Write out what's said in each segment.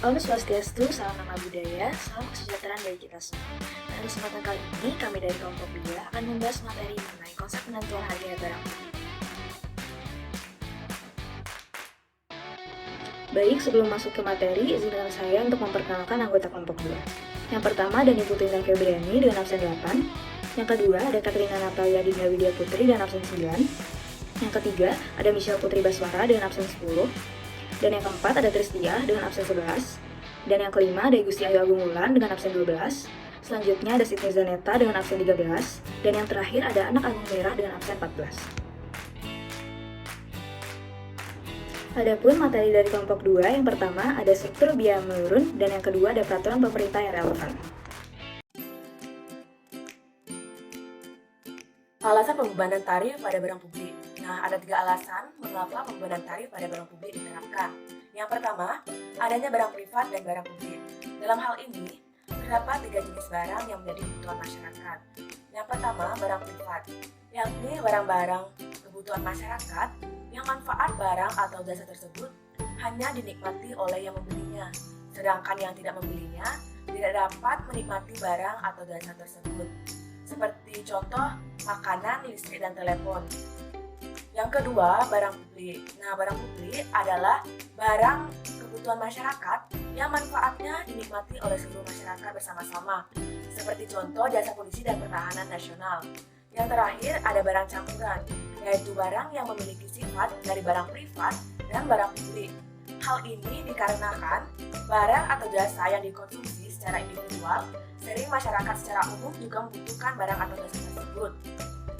Om Swastiastu, salam nama budaya, salam kesejahteraan bagi kita semua. Pada kesempatan kali ini, kami dari kelompok 2 akan membahas materi mengenai konsep penentuan harga barang bukti. Baik, sebelum masuk ke materi, izinkan saya untuk memperkenalkan anggota kelompok 2. Yang pertama ada Niputu Intan Febriani dengan absen 8. Yang kedua ada Katrina Natalia Dinda Widya Putri dengan absen 9. Yang ketiga ada Michelle Putri Baswara dengan absen 10. Dan yang keempat ada Tristia dengan absen 11. Dan yang kelima ada Gusti Ayu Agung Wulan dengan absen 12. Selanjutnya ada Siti Zaneta dengan absen 13. Dan yang terakhir ada Anak Agung Merah dengan absen 14. Adapun materi dari kelompok 2, yang pertama ada struktur biaya menurun, dan yang kedua ada peraturan pemerintah yang relevan. Alasan pembebanan tarif pada barang publik. Nah, ada 3 alasan mengapa pembebanan tarif pada barang publik diterapkan. Yang pertama, adanya barang privat dan barang publik. Dalam hal ini, terdapat 3 jenis barang yang menjadi kebutuhan masyarakat. Yang pertama, barang privat, yakni barang-barang kebutuhan masyarakat yang manfaat barang atau jasa tersebut hanya dinikmati oleh yang membelinya, sedangkan yang tidak membelinya tidak dapat menikmati barang atau jasa tersebut. Seperti contoh, makanan, listrik, dan telepon. Yang kedua, barang publik. Nah, barang publik adalah barang kebutuhan masyarakat yang manfaatnya dinikmati oleh seluruh masyarakat bersama-sama. Seperti contoh, jasa polisi dan pertahanan nasional. Yang terakhir, ada barang campuran, yaitu barang yang memiliki sifat dari barang privat dan barang publik. Hal ini dikarenakan barang atau jasa yang dikonsumsi secara individual, sering masyarakat secara umum juga membutuhkan barang atau jasa tersebut.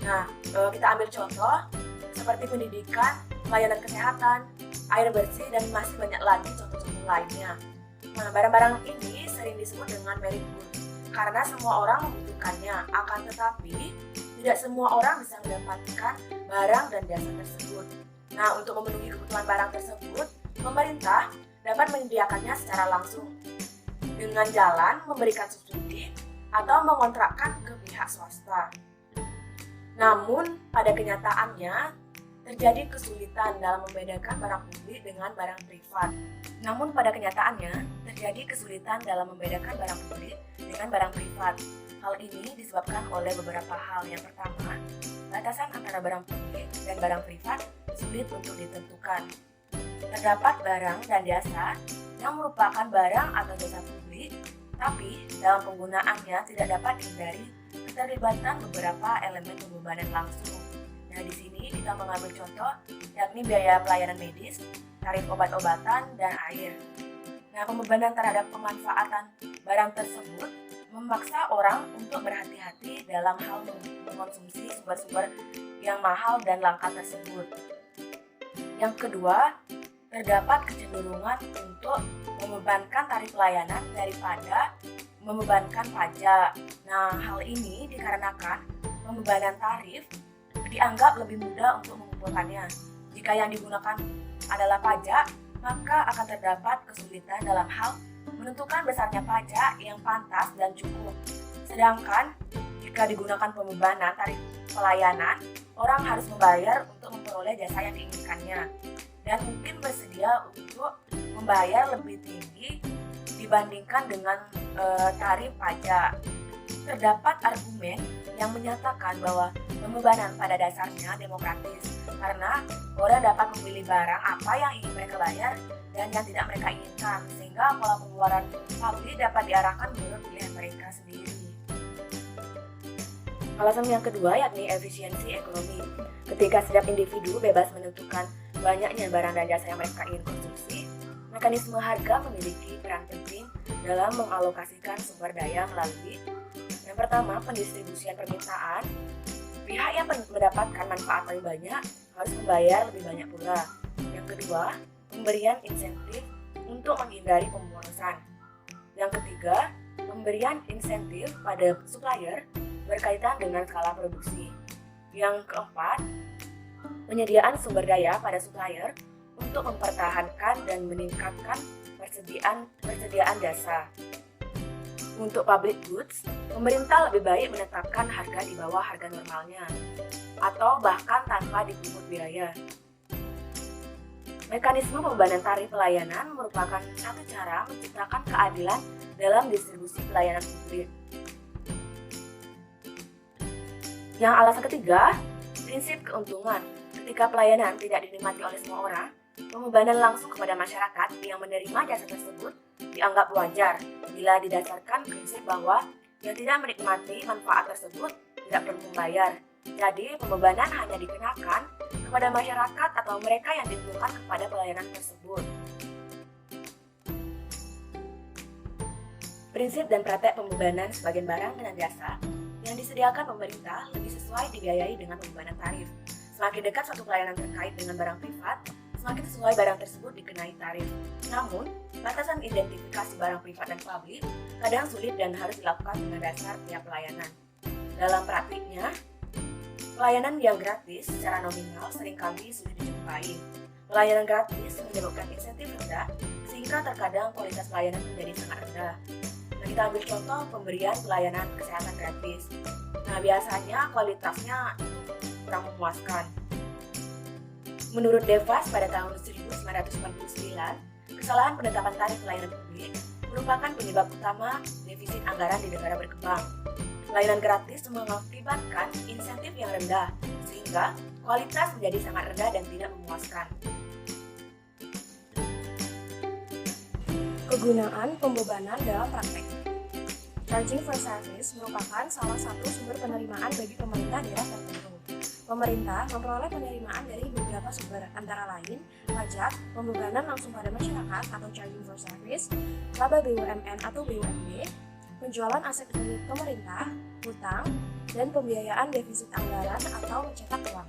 Nah, kita ambil contoh seperti pendidikan, layanan kesehatan, air bersih, dan masih banyak lagi contoh-contoh lainnya. Nah, barang-barang ini sering disebut dengan merit good karena semua orang membutuhkannya, akan tetapi tidak semua orang bisa mendapatkan barang dan jasa tersebut. Nah, untuk memenuhi kebutuhan barang tersebut, pemerintah dapat menyediakannya secara langsung dengan jalan memberikan subsidi atau mengontrakkan ke pihak swasta. Namun, pada kenyataannya, terjadi kesulitan dalam membedakan barang publik dengan barang privat. Hal ini disebabkan oleh beberapa hal. Yang pertama, batasan antara barang publik dan barang privat sulit untuk ditentukan. Terdapat barang dan jasa yang merupakan barang atau jasa publik, tapi dalam penggunaannya tidak dapat dihindari keterlibatan beberapa elemen pembebanan langsung. Nah, di sini kita mengambil contoh, yakni biaya pelayanan medis, tarif obat-obatan, dan air. Nah, pembebanan terhadap pemanfaatan barang tersebut memaksa orang untuk berhati-hati dalam hal mengkonsumsi sumber-sumber yang mahal dan langka tersebut. Yang kedua, terdapat kecenderungan untuk membebankan tarif pelayanan daripada membebankan pajak. Nah, hal ini dikarenakan pembebanan tarif dianggap lebih mudah untuk mengumpulkannya. Jika yang digunakan adalah pajak, maka akan terdapat kesulitan dalam hal menentukan besarnya pajak yang pantas dan cukup. Sedangkan jika digunakan pembebanan tarif pelayanan, orang harus membayar untuk memperoleh jasa yang diinginkannya dan mungkin bersedia untuk membayar lebih tinggi dibandingkan dengan tarif pajak. Terdapat argumen yang menyatakan bahwa pembebanan pada dasarnya demokratis karena orang dapat memilih barang apa yang ingin mereka bayar dan yang tidak mereka inginkan, sehingga pola pengeluaran publik dapat diarahkan menurut pilihan mereka sendiri. Alasan yang kedua yakni efisiensi ekonomi. Ketika setiap individu bebas menentukan banyaknya barang dan jasa yang mereka ingin konsumsi, mekanisme harga memiliki peran penting dalam mengalokasikan sumber daya melalui yang pertama, pendistribusian permintaan. Pihak yang mendapatkan manfaat paling banyak harus membayar lebih banyak pula. Yang kedua, pemberian insentif untuk menghindari pemborosan. Yang ketiga, pemberian insentif pada supplier berkaitan dengan skala produksi. Yang keempat, penyediaan sumber daya pada supplier untuk mempertahankan dan meningkatkan persediaan jasa. Untuk public goods, pemerintah lebih baik menetapkan harga di bawah harga normalnya, atau bahkan tanpa dipungut biaya. Mekanisme pembebanan tarif pelayanan merupakan satu cara menciptakan keadilan dalam distribusi pelayanan publik. Yang alasan ketiga, prinsip keuntungan. Ketika pelayanan tidak dinikmati oleh semua orang, pembebanan langsung kepada masyarakat yang menerima jasa tersebut dianggap wajar bila didasarkan prinsip bahwa yang tidak menikmati manfaat tersebut tidak perlu membayar. Jadi, pembebanan hanya dikenakan kepada masyarakat atau mereka yang diuntungkan kepada pelayanan tersebut. Prinsip dan praktek pembebanan sebagian barang dan jasa yang disediakan pemerintah lebih sesuai dibiayai dengan pembebanan tarif. Semakin dekat suatu pelayanan terkait dengan barang privat, semakin sesuai barang tersebut dikenai tarif. Namun, batasan identifikasi barang privat dan publik kadang sulit dan harus dilakukan dengan dasar tiap pelayanan. Dalam praktiknya, pelayanan yang gratis secara nominal seringkali sulit dijumpai. Pelayanan gratis menyebabkan insentif rendah, sehingga terkadang kualitas pelayanan menjadi sangat rendah. Nah, kita ambil contoh pemberian pelayanan kesehatan gratis. Nah, biasanya kualitasnya kurang memuaskan. Menurut Devas pada tahun 1949, kesalahan penetapan tarif pelayanan publik merupakan penyebab utama defisit anggaran di negara berkembang. Pelayanan gratis mengakibatkan insentif yang rendah, sehingga kualitas menjadi sangat rendah dan tidak memuaskan. Kegunaan pembebanan dalam praktek. Charging for service merupakan salah satu sumber penerimaan bagi pemerintah daerah tertentu. Pemerintah memperoleh penerimaan dari beberapa sumber, antara lain pajak, pembebanan langsung pada masyarakat atau charging for service, laba BUMN atau BUMD, penjualan aset milik pemerintah, hutang, dan pembiayaan defisit anggaran atau mencetak uang.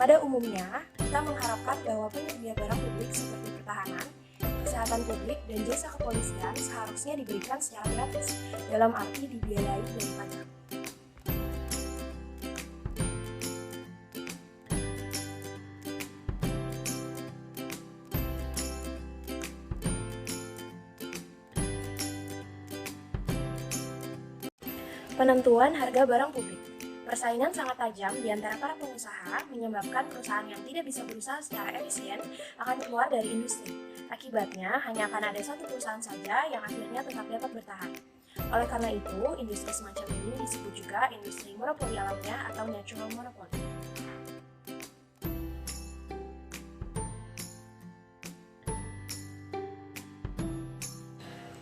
Pada umumnya, kita mengharapkan bahwa penyedia barang publik seperti pertahanan, kesehatan publik, dan jasa kepolisian seharusnya diberikan secara gratis, dalam arti dibiayai dari pajak. Penentuan harga barang publik. Persaingan sangat tajam di antara para pengusaha menyebabkan perusahaan yang tidak bisa berusaha secara efisien akan keluar dari industri. Akibatnya, hanya akan ada satu perusahaan saja yang akhirnya tetap dapat bertahan. Oleh karena itu, industri semacam ini disebut juga industri monopoli alamiah atau natural monopoly.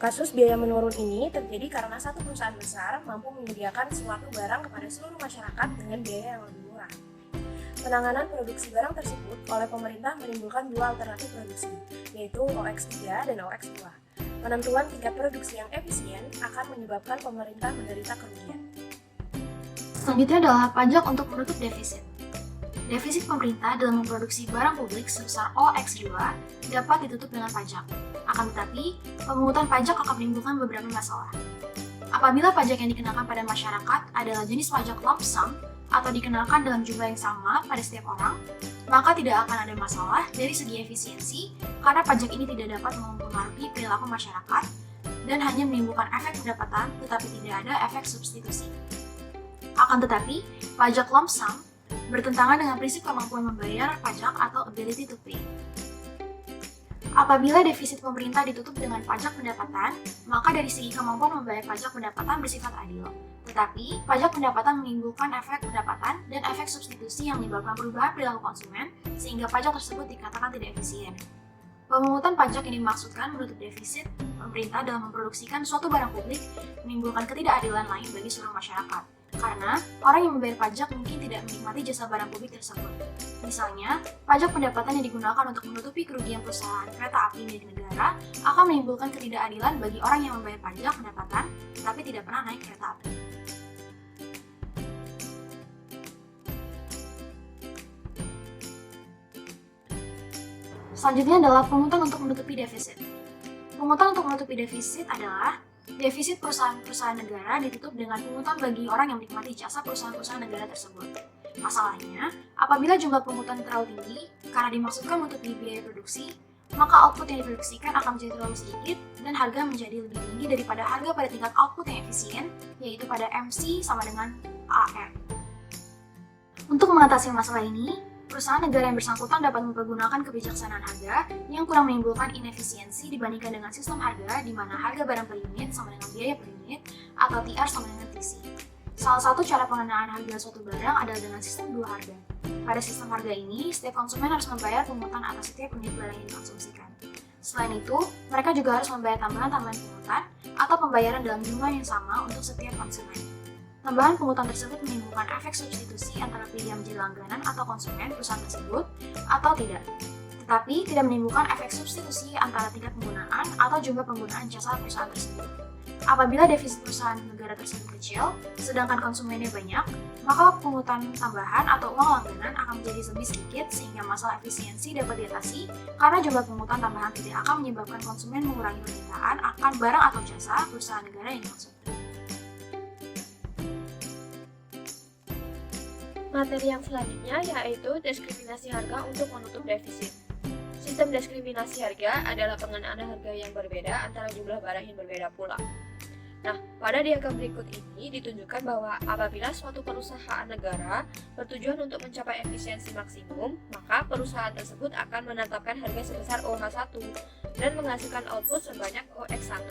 Kasus biaya menurun ini terjadi karena satu perusahaan besar mampu menyediakan suatu barang kepada seluruh masyarakat dengan biaya yang lebih murah. Penanganan produksi barang tersebut oleh pemerintah menimbulkan dua alternatif produksi, yaitu OX3 dan OX2. Penentuan tingkat produksi yang efisien akan menyebabkan pemerintah menderita kerugian. Selanjutnya adalah pajak untuk menutup defisit. Defisit pemerintah dalam memproduksi barang publik sebesar OX2 dapat ditutup dengan pajak. Akan tetapi, pemungutan pajak akan menimbulkan beberapa masalah. Apabila pajak yang dikenakan pada masyarakat adalah jenis pajak lump sum atau dikenakan dalam jumlah yang sama pada setiap orang, maka tidak akan ada masalah dari segi efisiensi karena pajak ini tidak dapat mempengaruhi perilaku masyarakat dan hanya menimbulkan efek pendapatan tetapi tidak ada efek substitusi. Akan tetapi, pajak lump sum bertentangan dengan prinsip kemampuan membayar pajak atau ability to pay. Apabila defisit pemerintah ditutup dengan pajak pendapatan, maka dari segi kemampuan membayar pajak pendapatan bersifat adil. Tetapi, pajak pendapatan menimbulkan efek pendapatan dan efek substitusi yang menyebabkan perubahan perilaku konsumen, sehingga pajak tersebut dikatakan tidak efisien. Pemungutan pajak ini dimaksudkan menutup defisit pemerintah dalam memproduksikan suatu barang publik, menimbulkan ketidakadilan lain bagi seluruh masyarakat. Karena orang yang membayar pajak mungkin tidak menikmati jasa barang publik tersebut. Misalnya, pajak pendapatan yang digunakan untuk menutupi kerugian perusahaan kereta api milik negara akan menimbulkan ketidakadilan bagi orang yang membayar pajak pendapatan tetapi tidak pernah naik kereta api. Selanjutnya adalah pungutan untuk menutupi defisit. Pungutan untuk menutupi defisit adalah defisit perusahaan-perusahaan negara ditutup dengan pungutan bagi orang yang menikmati jasa perusahaan-perusahaan negara tersebut. Masalahnya, apabila jumlah pungutan terlalu tinggi karena dimaksudkan menutupi biaya produksi, maka output yang diproduksikan akan menjadi terlalu sedikit dan harga menjadi lebih tinggi daripada harga pada tingkat output yang efisien, yaitu pada MC sama dengan AR. Untuk mengatasi masalah ini, Perusahaan negara yang bersangkutan dapat mempergunakan kebijaksanaan harga yang kurang menimbulkan inefisiensi dibandingkan dengan sistem harga di mana harga barang per unit sama dengan biaya per unit atau TR sama dengan TC. Salah satu cara pengenaan harga suatu barang adalah dengan sistem dua harga. Pada sistem harga ini, setiap konsumen harus membayar pungutan atas setiap unit barang yang dikonsumsikan. Selain itu, mereka juga harus membayar tambahan pungutan atau pembayaran dalam jumlah yang sama untuk setiap konsumen. Tambahan pungutan tersebut menimbulkan efek substitusi antara pilihan menjadi langganan atau konsumen perusahaan tersebut atau tidak. Tetapi tidak menimbulkan efek substitusi antara tingkat penggunaan atau jumlah penggunaan jasa perusahaan tersebut. Apabila defisit perusahaan negara tersebut kecil, sedangkan konsumennya banyak, maka pungutan tambahan atau uang langganan akan menjadi lebih sedikit sehingga masalah efisiensi dapat diatasi karena jumlah pungutan tambahan tidak akan menyebabkan konsumen mengurangi permintaan akan barang atau jasa perusahaan negara yang dimaksud. Materi yang selanjutnya yaitu diskriminasi harga untuk menutup defisit. Sistem diskriminasi harga adalah pengenaan harga yang berbeda antara jumlah barang yang berbeda pula. Nah, pada diagram berikut ini ditunjukkan bahwa apabila suatu perusahaan negara bertujuan untuk mencapai efisiensi maksimum, maka perusahaan tersebut akan menetapkan harga sebesar OH1 dan menghasilkan output sebanyak OX1.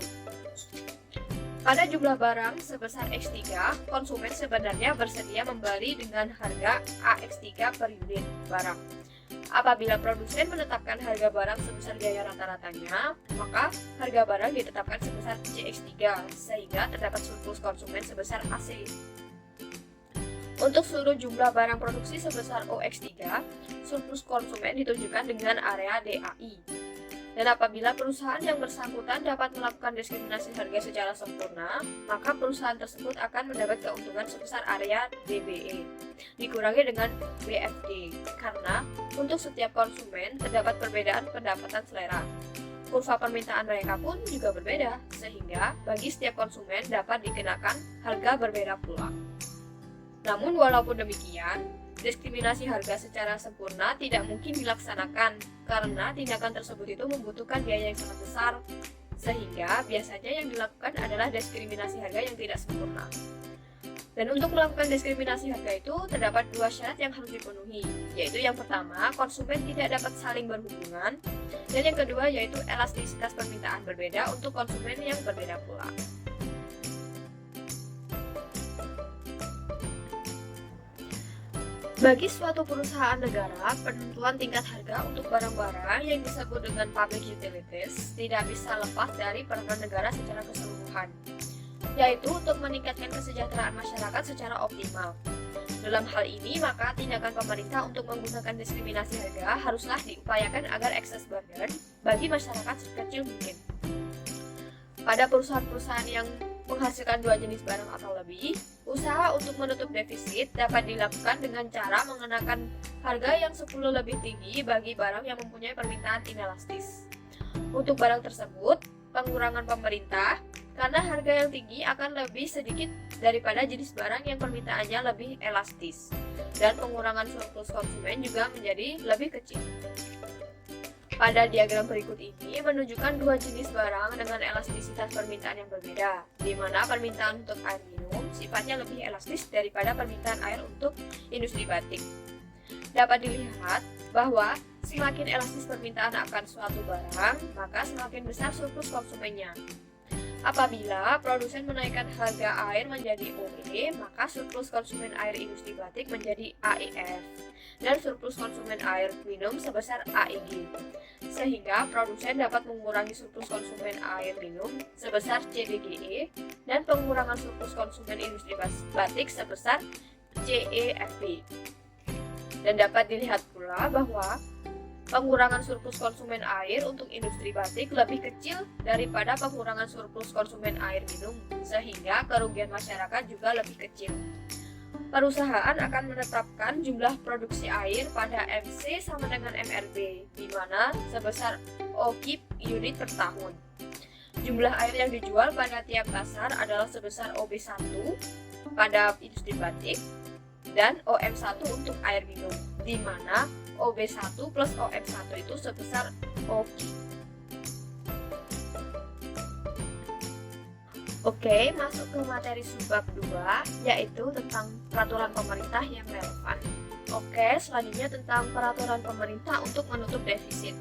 Pada jumlah barang sebesar X3, konsumen sebenarnya bersedia membeli dengan harga AX3 per unit barang. Apabila produsen menetapkan harga barang sebesar biaya rata-ratanya, maka harga barang ditetapkan sebesar CX3 sehingga terdapat surplus konsumen sebesar AC. Untuk seluruh jumlah barang produksi sebesar OX3, surplus konsumen ditunjukkan dengan area DAI. Dan apabila perusahaan yang bersangkutan dapat melakukan diskriminasi harga secara sempurna, maka perusahaan tersebut akan mendapat keuntungan sebesar area DBE, dikurangi dengan BFG, karena untuk setiap konsumen terdapat perbedaan pendapatan selera. Kurva permintaan mereka pun juga berbeda, sehingga bagi setiap konsumen dapat dikenakan harga berbeda pula. Namun walaupun demikian, diskriminasi harga secara sempurna tidak mungkin dilaksanakan karena tindakan tersebut itu membutuhkan biaya yang sangat besar, sehingga biasanya yang dilakukan adalah diskriminasi harga yang tidak sempurna. Dan untuk melakukan diskriminasi harga itu terdapat dua syarat yang harus dipenuhi, yaitu yang pertama, konsumen tidak dapat saling berhubungan, dan yang kedua yaitu elastisitas permintaan berbeda untuk konsumen yang berbeda pula. Bagi suatu perusahaan negara, penentuan tingkat harga untuk barang-barang yang disebut dengan public utilities tidak bisa lepas dari peranan negara secara keseluruhan, yaitu untuk meningkatkan kesejahteraan masyarakat secara optimal. Dalam hal ini, maka tindakan pemerintah untuk menggunakan diskriminasi harga haruslah diupayakan agar excess burden bagi masyarakat sekecil mungkin. Pada perusahaan-perusahaan yang menghasilkan dua jenis barang atau lebih, usaha untuk menutup defisit dapat dilakukan dengan cara mengenakan harga yang 10 lebih tinggi bagi barang yang mempunyai permintaan inelastis. Untuk barang tersebut, pengurangan pemerintah karena harga yang tinggi akan lebih sedikit daripada jenis barang yang permintaannya lebih elastis, dan pengurangan surplus konsumen juga menjadi lebih kecil. Pada diagram berikut ini menunjukkan dua jenis barang dengan elastisitas permintaan yang berbeda, di mana permintaan untuk air minum sifatnya lebih elastis daripada permintaan air untuk industri batik. Dapat dilihat bahwa semakin elastis permintaan akan suatu barang, maka semakin besar surplus konsumennya. Apabila produsen menaikkan harga air menjadi OE, maka surplus konsumen air industri batik menjadi AEF, dan surplus konsumen air minum sebesar AEG. Sehingga produsen dapat mengurangi surplus konsumen air minum sebesar CBGE dan pengurangan surplus konsumen industri batik sebesar CEFB. Dan dapat dilihat pula bahwa pengurangan surplus konsumen air untuk industri batik lebih kecil daripada pengurangan surplus konsumen air minum, sehingga kerugian masyarakat juga lebih kecil. Perusahaan akan menetapkan jumlah produksi air pada MC sama dengan MRB, di mana sebesar OKIP unit per tahun. Jumlah air yang dijual pada tiap pasar adalah sebesar OB1 pada industri batik dan OM1 untuk air minum, di mana OB1 plus OM1 itu sebesar OKIP. Oke, masuk ke materi subbab 2, yaitu tentang peraturan pemerintah yang relevan. Oke, selanjutnya tentang peraturan pemerintah untuk menutup defisit.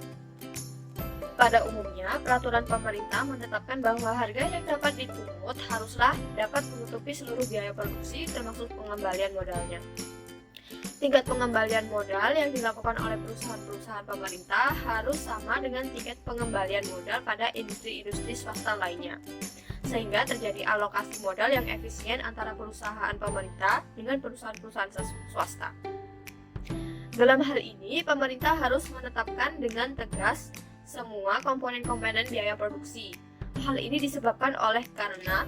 Pada umumnya, peraturan pemerintah menetapkan bahwa harga yang dapat dipungut haruslah dapat menutupi seluruh biaya produksi termasuk pengembalian modalnya. Tingkat pengembalian modal yang dilakukan oleh perusahaan-perusahaan pemerintah harus sama dengan tingkat pengembalian modal pada industri-industri swasta lainnya, sehingga terjadi alokasi modal yang efisien antara perusahaan pemerintah dengan perusahaan-perusahaan swasta. Dalam hal ini, pemerintah harus menetapkan dengan tegas semua komponen-komponen biaya produksi. Hal ini disebabkan oleh karena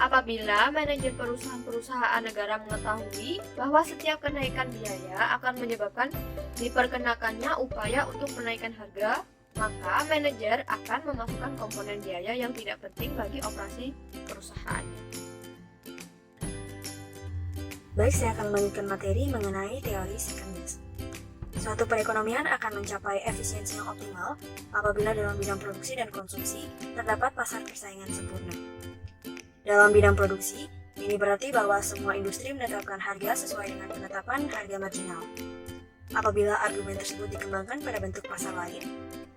apabila manajer perusahaan-perusahaan negara mengetahui bahwa setiap kenaikan biaya akan menyebabkan diperkenakannya upaya untuk menaikkan harga, maka manajer akan memasukkan komponen biaya yang tidak penting bagi operasi perusahaannya. Baik, saya akan melanjutkan materi mengenai teori second best. Suatu perekonomian akan mencapai efisiensi yang optimal apabila dalam bidang produksi dan konsumsi terdapat pasar persaingan sempurna. Dalam bidang produksi, ini berarti bahwa semua industri menetapkan harga sesuai dengan penetapan harga marginal. Apabila argumen tersebut dikembangkan pada bentuk pasar lain,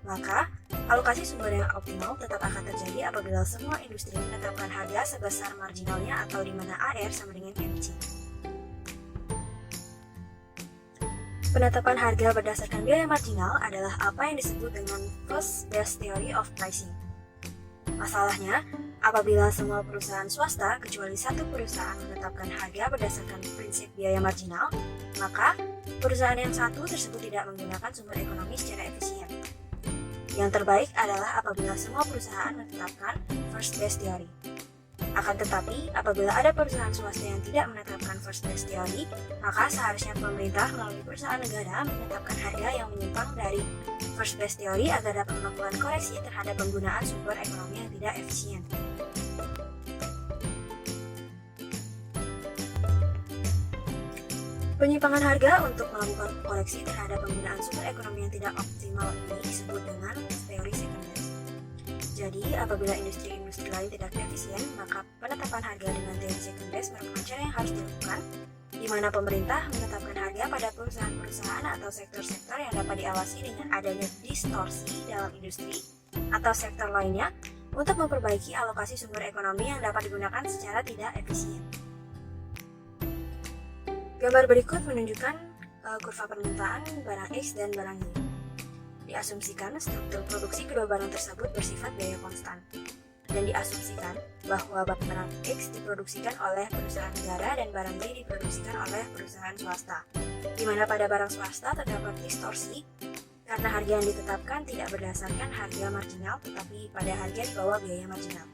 maka alokasi sumber yang optimal tetap akan terjadi apabila semua industri menetapkan harga sebesar marginalnya atau di mana AR sama dengan MC. Penetapan harga berdasarkan biaya marginal adalah apa yang disebut dengan first best theory of pricing. Masalahnya, apabila semua perusahaan swasta kecuali satu perusahaan menetapkan harga berdasarkan prinsip biaya marginal, maka perusahaan yang satu tersebut tidak menggunakan sumber ekonomi secara efisien. Yang terbaik adalah apabila semua perusahaan menetapkan first best theory. Akan tetapi, apabila ada perusahaan swasta yang tidak menetapkan first best theory, maka seharusnya pemerintah melalui perusahaan negara menetapkan harga yang menyimpang dari first best theory agar dapat melakukan koreksi terhadap penggunaan sumber ekonomi yang tidak efisien. Penyimpangan harga untuk melakukan koreksi terhadap penggunaan sumber ekonomi yang tidak optimal ini disebut dengan teori second best. Jadi, apabila industri-industri lain tidak efisien, maka penetapan harga dengan teori second best merupakan cara yang harus dilakukan, di mana pemerintah menetapkan harga pada perusahaan-perusahaan atau sektor-sektor yang dapat diawasi dengan adanya distorsi dalam industri atau sektor lainnya untuk memperbaiki alokasi sumber ekonomi yang dapat digunakan secara tidak efisien. Gambar berikut menunjukkan kurva permintaan barang X dan barang Y. Diasumsikan struktur produksi kedua barang tersebut bersifat biaya konstan, dan diasumsikan bahwa barang X diproduksikan oleh perusahaan negara dan barang Y diproduksikan oleh perusahaan swasta, di mana pada barang swasta terdapat distorsi karena harga yang ditetapkan tidak berdasarkan harga marginal tetapi pada harga di bawah biaya marginal.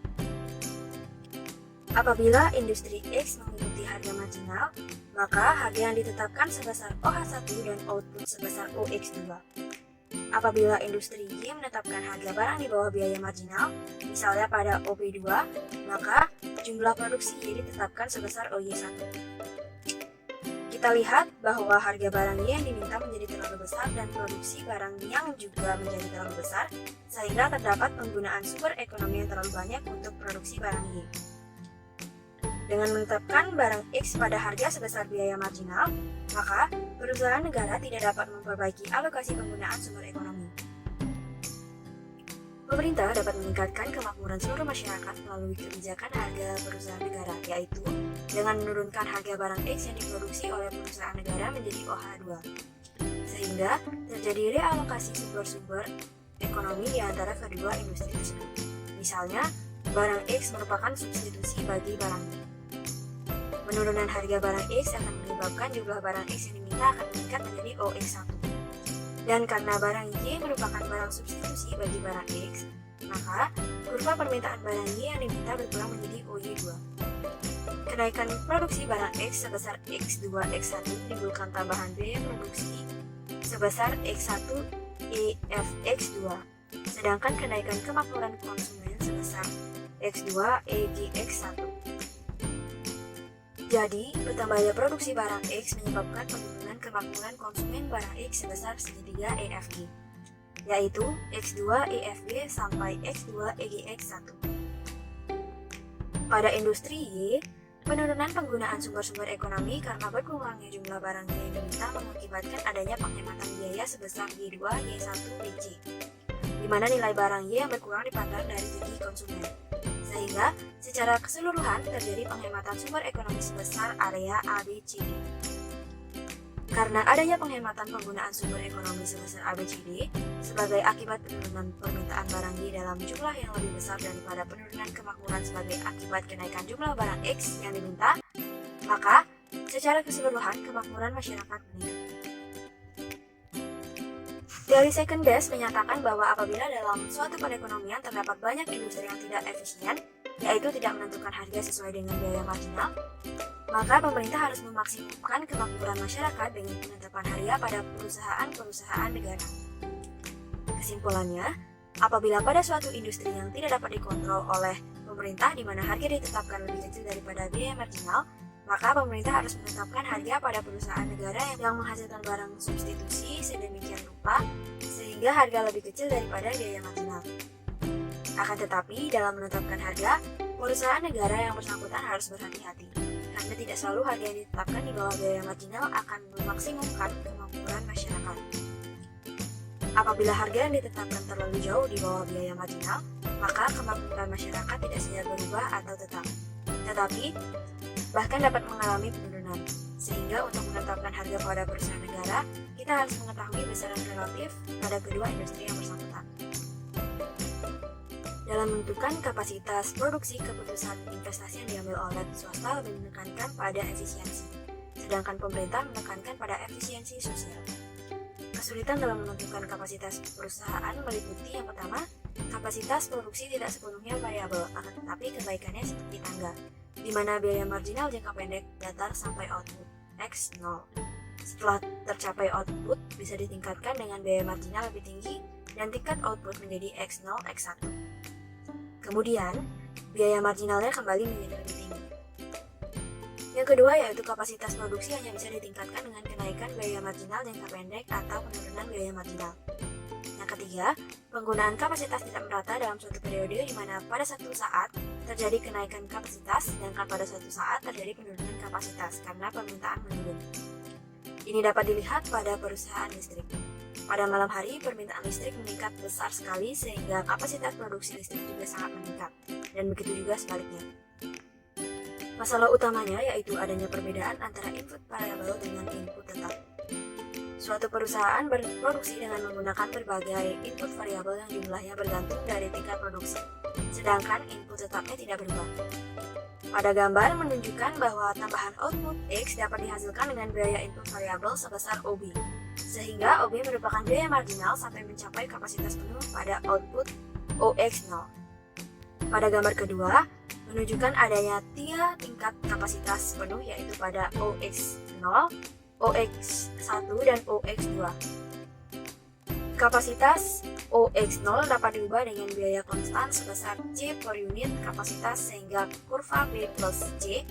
Apabila industri X mengikuti harga marginal, maka harga yang ditetapkan sebesar OH1 dan output sebesar OX2. Apabila industri Y menetapkan harga barang di bawah biaya marginal, misalnya pada OP2, maka jumlah produksi Y ditetapkan sebesar OY1. Kita lihat bahwa harga barang Y yang diminta menjadi terlalu besar dan produksi barang yang juga menjadi terlalu besar, sehingga terdapat penggunaan sumber ekonomi yang terlalu banyak untuk produksi barang Y. Dengan menetapkan barang X pada harga sebesar biaya marginal, maka perusahaan negara tidak dapat memperbaiki alokasi penggunaan sumber ekonomi. Pemerintah dapat meningkatkan kemakmuran seluruh masyarakat melalui kebijakan harga perusahaan negara, yaitu dengan menurunkan harga barang X yang diproduksi oleh perusahaan negara menjadi OH2, sehingga terjadi realokasi sumber-sumber ekonomi di antara kedua industri tersebut. Misalnya, barang X merupakan substitusi bagi barang Y. Penurunan harga barang X akan menyebabkan jumlah barang X yang diminta akan meningkat menjadi OX1. Dan karena barang Y merupakan barang substitusi bagi barang X, maka kurva permintaan barang Y yang diminta berkurang menjadi OY2. Kenaikan produksi barang X sebesar X2X1 menimbulkan tambahan biaya produksi sebesar X1 EFX2, sedangkan kenaikan kemakmuran konsumen sebesar X2 EGX1. Jadi, bertambahnya produksi barang X menyebabkan penurunan kemakmuran konsumen barang X sebesar segitiga EFG, yaitu X2 EFG sampai X2 EGX1. Pada industri Y, Penurunan penggunaan sumber-sumber ekonomi karena berkurangnya jumlah barang yang diminta mengakibatkan adanya penghematan biaya sebesar Y2, Y1, DC, di mana nilai barang Y yang berkurang dipandang dari segi konsumen. Sehingga secara keseluruhan terjadi penghematan sumber ekonomi sebesar area ABCD. Karena adanya penghematan penggunaan sumber ekonomi sebesar ABCD sebagai akibat penurunan permintaan barang Y dalam jumlah yang lebih besar daripada penurunan kemakmuran sebagai akibat kenaikan jumlah barang X yang diminta, maka secara keseluruhan kemakmuran masyarakat meningkat. Teori second best menyatakan bahwa apabila dalam suatu perekonomian terdapat banyak industri yang tidak efisien, yaitu tidak menentukan harga sesuai dengan biaya marginal, maka pemerintah harus memaksimumkan kemakmuran masyarakat dengan penetapan harga pada perusahaan-perusahaan negara. Kesimpulannya, apabila pada suatu industri yang tidak dapat dikontrol oleh pemerintah di mana harga ditetapkan lebih kecil daripada biaya marginal, maka pemerintah harus menetapkan harga pada perusahaan negara yang menghasilkan barang substitusi sedemikian rupa sehingga harga lebih kecil daripada biaya marginal. Akan tetapi, dalam menetapkan harga, perusahaan negara yang bersangkutan harus berhati-hati, karena tidak selalu harga yang ditetapkan di bawah biaya marginal akan memaksimumkan kemakmuran masyarakat. Apabila harga yang ditetapkan terlalu jauh di bawah biaya marginal, maka kemakmuran masyarakat tidak saja berubah atau tetap, tetapi bahkan dapat mengalami penurunan. Sehingga untuk menetapkan harga pada perusahaan negara, kita harus mengetahui besaran relatif pada kedua industri yang bersangkutan. Dalam menentukan kapasitas produksi, keputusan investasi yang diambil oleh swasta lebih menekankan pada efisiensi, sedangkan pemerintah menekankan pada efisiensi sosial. Kesulitan dalam menentukan kapasitas perusahaan meliputi yang pertama, kapasitas produksi tidak sepenuhnya variabel, akan tetapi kebaikannya seperti tangga, di mana biaya marginal jangka pendek datar sampai output X 0. Setelah tercapai output, bisa ditingkatkan dengan biaya marginal lebih tinggi dan tingkat output menjadi X0, X1. Kemudian, biaya marginalnya kembali menjadi lebih tinggi. Yang kedua yaitu kapasitas produksi hanya bisa ditingkatkan dengan kenaikan biaya marginal jangka pendek atau penurunan biaya marginal. Yang ketiga, penggunaan kapasitas tidak merata dalam suatu periode di mana pada satu saat terjadi kenaikan kapasitas, sedangkan pada suatu saat terjadi penurunan kapasitas karena permintaan menurun. Ini dapat dilihat pada perusahaan listrik. Pada malam hari, permintaan listrik meningkat besar sekali sehingga kapasitas produksi listrik juga sangat meningkat, dan begitu juga sebaliknya. Masalah utamanya yaitu adanya perbedaan antara input variabel dengan input tetap. Suatu perusahaan berproduksi dengan menggunakan berbagai input variabel yang jumlahnya bergantung dari tingkat produksi, sedangkan input tetapnya tidak berubah. Pada gambar menunjukkan bahwa tambahan output X dapat dihasilkan dengan biaya input variabel sebesar OB, sehingga OB merupakan biaya marginal sampai mencapai kapasitas penuh pada output OX0. Pada gambar kedua, menunjukkan adanya 3 tingkat kapasitas penuh yaitu pada OX0, OX1, dan OX2. Kapasitas OX0 dapat diubah dengan biaya konstan sebesar C per unit kapasitas sehingga kurva B plus C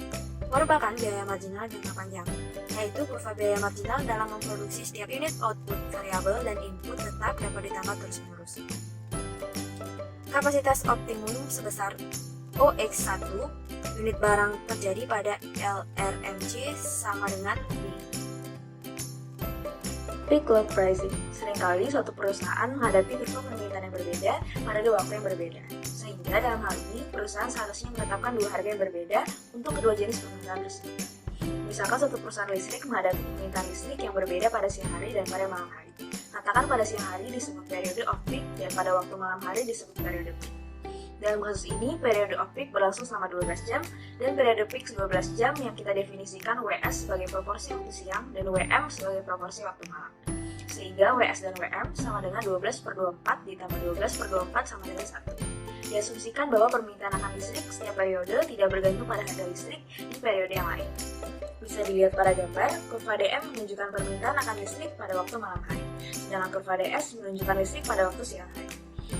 merupakan biaya marginal jangka panjang, yaitu kurva biaya marginal dalam memproduksi setiap unit output variabel dan input tetap dapat ditambah terus-menerus. Kapasitas optimum sebesar OX1 unit barang terjadi pada LRMC sama dengan B. Peak load pricing. Seringkali suatu perusahaan menghadapi tipe permintaan yang berbeda pada 2 waktu yang berbeda. Sehingga dalam hal ini, perusahaan seharusnya menetapkan 2 harga yang berbeda untuk kedua jenis permintaan tersebut. Misalkan suatu perusahaan listrik menghadapi permintaan listrik yang berbeda pada siang hari dan pada malam hari. Katakan pada siang hari disebut periode off peak dan pada waktu malam hari disebut periode peak. Dalam kasus ini, periode off peak berlangsung selama 12 jam dan periode peak 12 jam yang kita definisikan WS sebagai proporsi waktu siang dan WM sebagai proporsi waktu malam. Sehingga WS dan WM sama dengan 12/24 ditambah 12/24 sama dengan 1. Diasumsikan bahwa permintaan akan listrik setiap periode tidak bergantung pada harga listrik di periode yang lain. Bisa dilihat pada gambar, kurva DM menunjukkan permintaan akan listrik pada waktu malam hari, sedangkan kurva DS menunjukkan listrik pada waktu siang hari.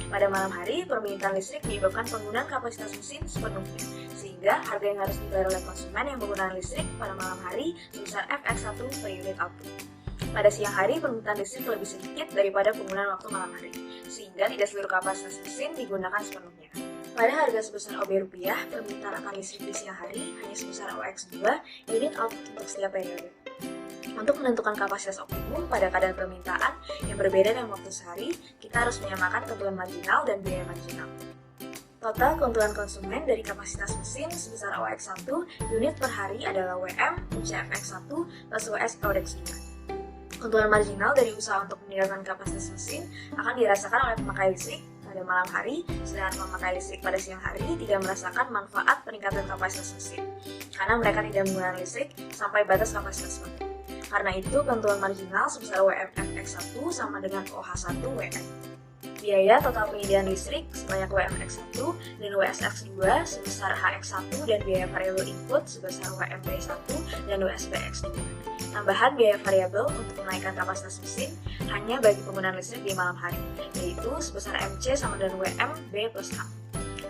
Pada malam hari, permintaan listrik menyebabkan penggunaan kapasitas mesin sepenuhnya, sehingga harga yang harus dibayar oleh konsumen yang menggunakan listrik pada malam hari sebesar Fx1 per unit output. Pada siang hari, permintaan listrik lebih sedikit daripada penggunaan waktu malam hari, sehingga tidak seluruh kapasitas mesin digunakan sepenuhnya. Pada harga sebesar OB rupiah, permintaan akan listrik di siang hari hanya sebesar OX2 unit output untuk setiap periode. Untuk menentukan kapasitas optimum pada kadar permintaan yang berbeda dengan waktu sehari, kita harus menyamakan keuntungan marginal dan biaya marginal. Total keuntungan konsumen dari kapasitas mesin sebesar OX1 unit per hari adalah WM UCFX1 plus WS ODX2. Keuntungan marginal dari usaha untuk meningkatkan kapasitas mesin akan dirasakan oleh pemakai listrik pada malam hari, sedangkan pemakai listrik pada siang hari tidak merasakan manfaat peningkatan kapasitas mesin, karena mereka tidak menggunakan listrik sampai batas kapasitas penuh. Karena itu, keuntungan marginal sebesar WMFX1 sama dengan OH1 WM. Biaya total penyediaan listrik sebanyak WMX1 dan WSX2 sebesar HX1 dan biaya variabel input sebesar WMB1 dan WSBX2. Tambahan biaya variabel untuk menaikkan kapasitas mesin hanya bagi penggunaan listrik di malam hari, yaitu sebesar MC sama dengan WM B plus H.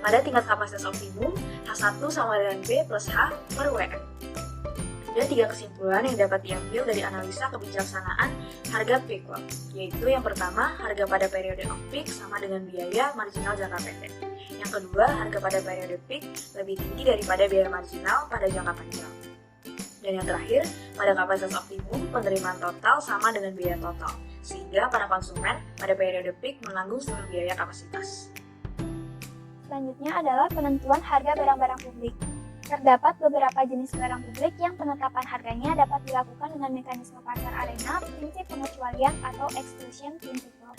Pada tingkat kapasitas optimum, H1 sama dengan B plus H per WM. Ada 3 kesimpulan yang dapat diambil dari analisa kebijaksanaan harga peak load, yaitu yang pertama, harga pada periode off-peak sama dengan biaya marginal jangka pendek. Yang kedua, harga pada periode peak lebih tinggi daripada biaya marginal pada jangka panjang. Dan yang terakhir, pada kapasitas optimum, penerimaan total sama dengan biaya total, sehingga para konsumen pada periode peak menanggung seluruh biaya kapasitas. Selanjutnya adalah penentuan harga barang-barang publik. Terdapat beberapa jenis barang publik yang penetapan harganya dapat dilakukan dengan mekanisme pasar arena, prinsip pengecualian atau exclusion principle.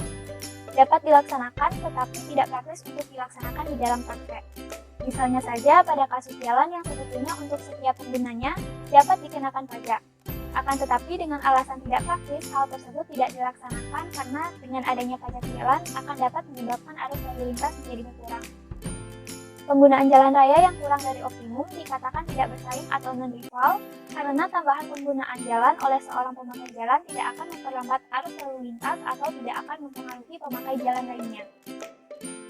Dapat dilaksanakan tetapi tidak praktis untuk dilaksanakan di dalam praktek. Misalnya saja pada kasus jalan yang sebetulnya untuk setiap penggunanya dapat dikenakan pajak. Akan tetapi dengan alasan tidak praktis, hal tersebut tidak dilaksanakan karena dengan adanya pajak jalan akan dapat menyebabkan arus lalu lintas menjadi berkurang. Penggunaan jalan raya yang kurang dari optimum dikatakan tidak bersaing atau non-rival karena tambahan penggunaan jalan oleh seorang pemakai jalan tidak akan memperlambat arus lalu lintas atau tidak akan mempengaruhi pemakai jalan lainnya.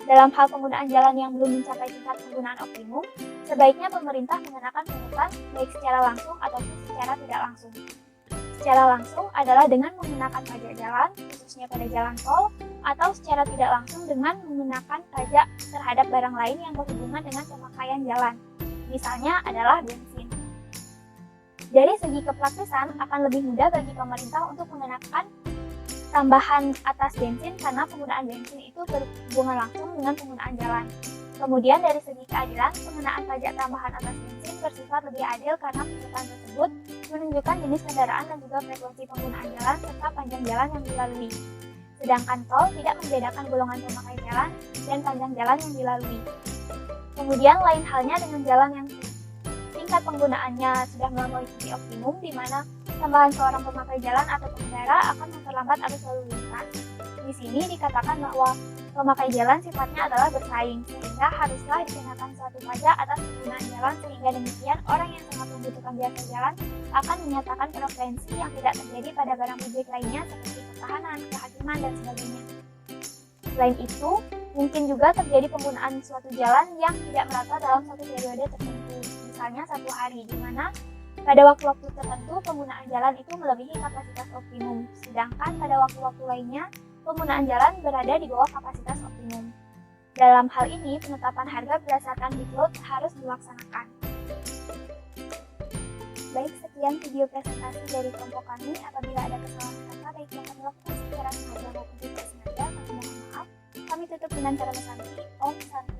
Dalam hal penggunaan jalan yang belum mencapai tingkat penggunaan optimum, sebaiknya pemerintah mengenakan pungutan baik secara langsung ataupun secara tidak langsung. Secara langsung adalah dengan mengenakan pajak jalan, khususnya pada jalan tol, atau secara tidak langsung dengan mengenakan pajak terhadap barang lain yang berhubungan dengan pemakaian jalan. Misalnya adalah bensin. Dari segi kepraktisan, akan lebih mudah bagi pemerintah untuk mengenakan tambahan atas bensin karena penggunaan bensin itu berhubungan langsung dengan penggunaan jalan. Kemudian dari segi keadilan, pengenaan pajak tambahan atas bensin bersifat lebih adil karena pungutan tersebut menunjukkan jenis kendaraan dan juga frekuensi penggunaan jalan serta panjang jalan yang dilalui. Sedangkan tol tidak membedakan golongan pemakai jalan dan panjang jalan yang dilalui. Kemudian lain halnya dengan jalan yang tingkat penggunaannya sudah melampaui titik optimum di mana tambahan seorang pemakai jalan atau pengendara akan memperlambat arus lalu lintas. Di sini dikatakan bahwa pemakai jalan sifatnya adalah bersaing, sehingga haruslah dikenakan suatu pajak atas penggunaan jalan sehingga demikian orang yang sangat membutuhkan jasa jalan akan menyatakan preferensi yang tidak terjadi pada barang publik lainnya seperti pertahanan, kehakiman, dan sebagainya. Selain itu, mungkin juga terjadi penggunaan suatu jalan yang tidak merata dalam satu periode tertentu, misalnya 1 hari, di mana pada waktu-waktu tertentu penggunaan jalan itu melebihi kapasitas optimum, sedangkan pada waktu-waktu lainnya penggunaan jalan berada di bawah kapasitas optimum. Dalam hal ini, penetapan harga berdasarkan peak load harus dilaksanakan. Baik, sekian video presentasi dari kelompok kami. Apabila ada kesalahan kata baik yang kami lakukan secara sengaja maupun tidak sengaja, kami mohon maaf. Kami tutup dengan cara bersantai. Om Santi.